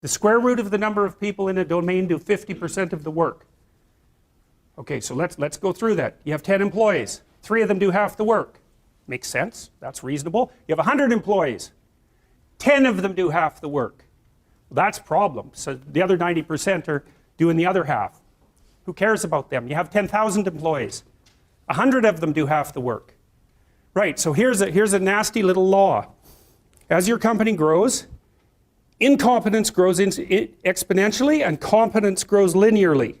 The square root of the number of people in a domain do 50% of the work. Okay, so let's go through that. You have 10 employees. 3 of them do half the work. Makes sense. That's reasonable. You have 100 employees. 10 of them do half the work. Well, that's a problem. So the other 90% are doing the other half. Who cares about them? You have 10,000 employees. 100 of them do half the work. Right, so here's a nasty little law. As your company grows, incompetence grows exponentially and competence grows linearly.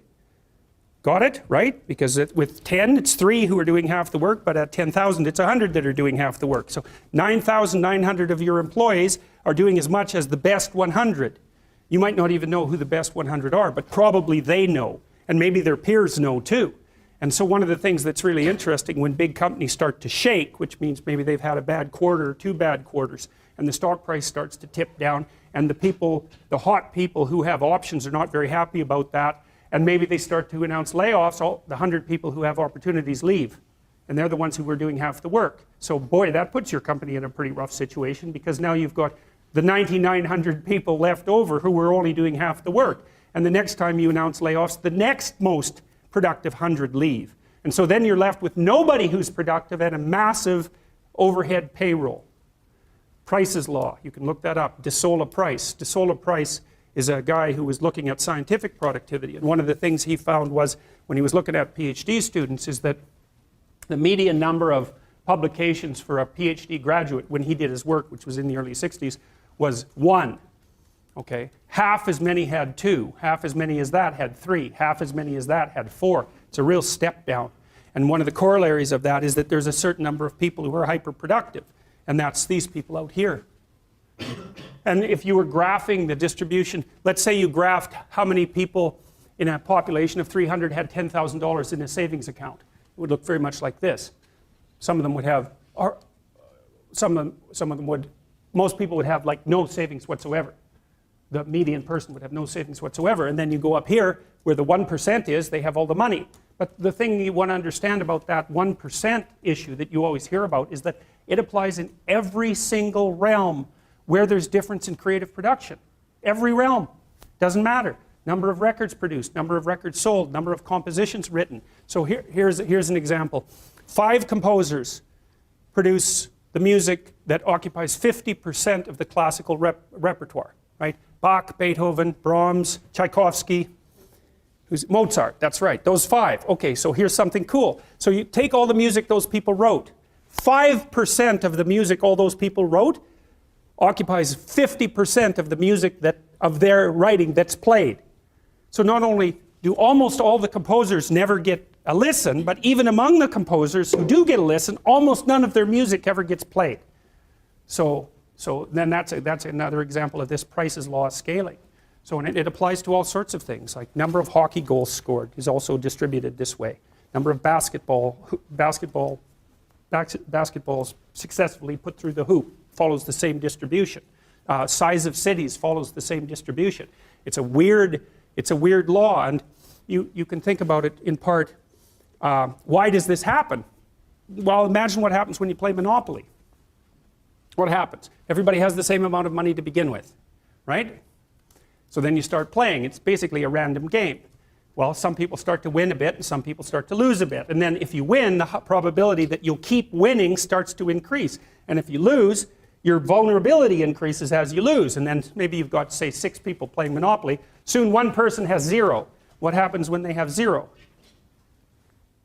Got it? Right? Because with 10, it's 3 who are doing half the work, but at 10,000, it's 100 that are doing half the work. So 9,900 of your employees are doing as much as the best 100. You might not even know who the best 100 are, but probably they know. And maybe their peers know too. And so one of the things that's really interesting when big companies start to shake, which means maybe they've had a bad quarter or 2 bad quarters, and the stock price starts to tip down, and the hot people who have options are not very happy about that, and maybe they start to announce layoffs, all the 100 people who have opportunities leave. And they're the ones who were doing half the work. So boy, that puts your company in a pretty rough situation, because now you've got the 9,900 people left over who were only doing half the work. And the next time you announce layoffs, the next most productive 100 leave. And so then you're left with nobody who's productive and a massive overhead payroll. Price's law, you can look that up. De Sola Price. De Sola Price is a guy who was looking at scientific productivity. And one of the things he found was, when he was looking at PhD students, is that the median number of publications for a PhD graduate when he did his work, which was in the early 60s, was 1. Okay, half as many had 2, half as many as that had 3, half as many as that had 4. It's a real step down. And one of the corollaries of that is that there's a certain number of people who are hyperproductive, and that's these people out here. And if you were graphing the distribution, let's say you graphed how many people in a population of 300 had $10,000 in a savings account. It would look very much like this. Some of them would have, or some of them would, most people would have like no savings whatsoever. The median person would have no savings whatsoever. And then you go up here where the 1% is, they have all the money. But the thing you want to understand about that 1% issue that you always hear about is that it applies in every single realm where there's difference in creative production. Every realm. Doesn't matter. Number of records produced, number of records sold, number of compositions written. So here's an example. 5 composers produce the music that occupies 50% of the classical repertoire, right? Bach, Beethoven, Brahms, Tchaikovsky, Mozart, that's right, those 5. Okay, so here's something cool. So you take all the music those people wrote. 5% of the music all those people wrote occupies 50% of the music of their writing that's played. So not only do almost all the composers never get a listen, but even among the composers who do get a listen, almost none of their music ever gets played. So then that's another example of this Price's law of scaling. So it applies to all sorts of things, like number of hockey goals scored is also distributed this way. Number of basketballs successfully put through the hoop follows the same distribution. Size of cities follows the same distribution. It's a weird law, and you can think about it in part. Why does this happen? Well, imagine what happens when you play Monopoly. What happens? Everybody has the same amount of money to begin with, right? So then you start playing. It's basically a random game. Well, some people start to win a bit and some people start to lose a bit. And then if you win, the probability that you'll keep winning starts to increase. And if you lose, your vulnerability increases as you lose. And then maybe you've got, say, 6 people playing Monopoly. Soon one person has 0. What happens when they have 0?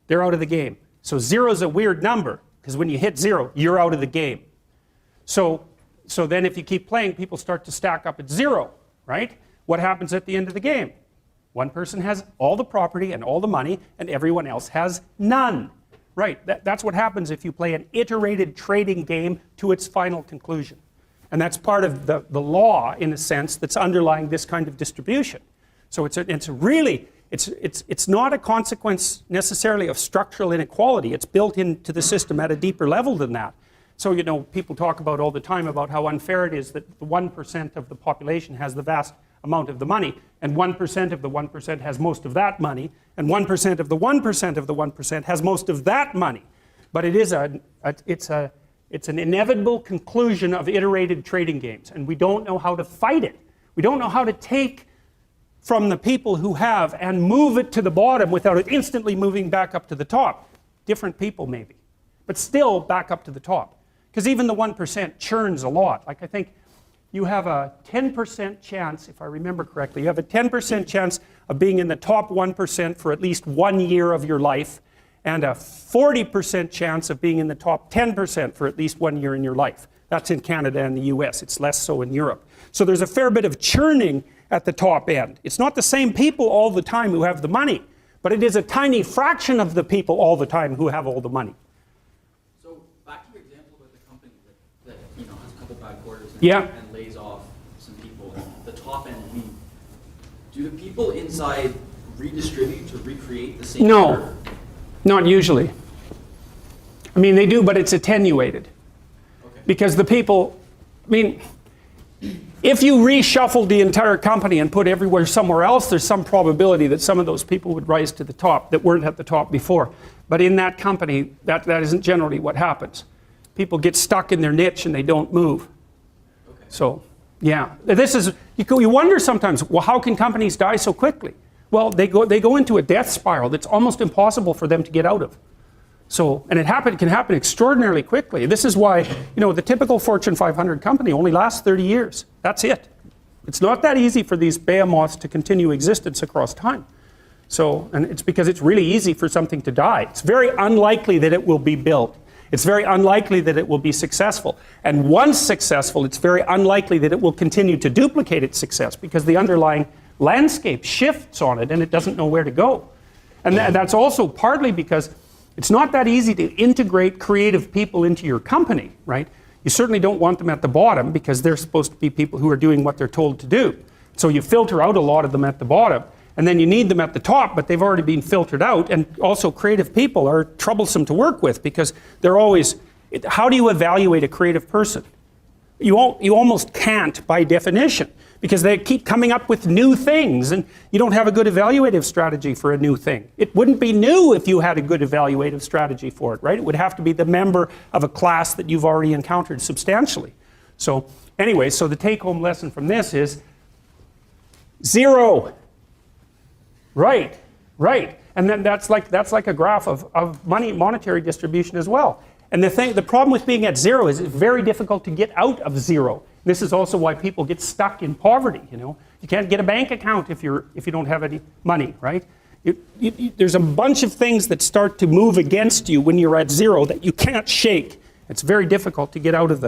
They're out of the game. So 0 is a weird number, because when you hit 0, you're out of the game. So then if you keep playing, people start to stack up at 0, right? What happens at the end of the game? One person has all the property and all the money, and everyone else has none. Right, that's what happens if you play an iterated trading game to its final conclusion. And that's part of the law, in a sense, that's underlying this kind of distribution. So it's not a consequence necessarily of structural inequality. It's built into the system at a deeper level than that. So, you know, people talk about all the time about how unfair it is that the 1% of the population has the vast amount of the money, and 1% of the 1% has most of that money, and 1% of the 1% of the 1% has most of that money. But it is it's an inevitable conclusion of iterated trading games, and we don't know how to fight it. We don't know how to take from the people who have and move it to the bottom without it instantly moving back up to the top. Different people maybe, but still back up to the top. Because even the 1% churns a lot. Like I think you have a 10% chance, if I remember correctly, you have a 10% chance of being in the top 1% for at least 1 year of your life, and a 40% chance of being in the top 10% for at least 1 year in your life. That's in Canada and the US. It's less so in Europe. So there's a fair bit of churning at the top end. It's not the same people all the time who have the money, but it is a tiny fraction of the people all the time who have all the money. So back to your example with the company that has a couple bad quarters and lays off some people, the top end leave. Do the people inside redistribute to recreate the same curve? Not usually. I mean, they do, but it's attenuated. Okay. Because the people, I mean, if you reshuffled the entire company and put everywhere somewhere else, there's some probability that some of those people would rise to the top that weren't at the top before. But in that company, that isn't generally what happens. People get stuck in their niche and they don't move. Okay. So, yeah. This is, you wonder sometimes, well, how can companies die so quickly? Well, they go into a death spiral that's almost impossible for them to get out of. So, and it can happen extraordinarily quickly. This is why, the typical Fortune 500 company only lasts 30 years. That's it. It's not that easy for these behemoths to continue existence across time. So, and it's because it's really easy for something to die. It's very unlikely that it will be built. It's very unlikely that it will be successful. And once successful, it's very unlikely that it will continue to duplicate its success because the underlying landscape shifts on it and it doesn't know where to go. And that's also partly because it's not that easy to integrate creative people into your company, right? You certainly don't want them at the bottom because they're supposed to be people who are doing what they're told to do. So you filter out a lot of them at the bottom, and then you need them at the top, but they've already been filtered out. And also creative people are troublesome to work with because they're always, how do you evaluate a creative person? You almost can't by definition, because they keep coming up with new things and you don't have a good evaluative strategy for a new thing. It wouldn't be new if you had a good evaluative strategy for it, right? It would have to be the member of a class that you've already encountered substantially. So anyway, so the take-home lesson from this is 0. Right. And then that's like a graph of monetary distribution as well. And the problem with being at 0 is it's very difficult to get out of 0. This is also why people get stuck in poverty, You can't get a bank account if you don't have any money, right? There's a bunch of things that start to move against you when you're at 0 that you can't shake. It's very difficult to get out of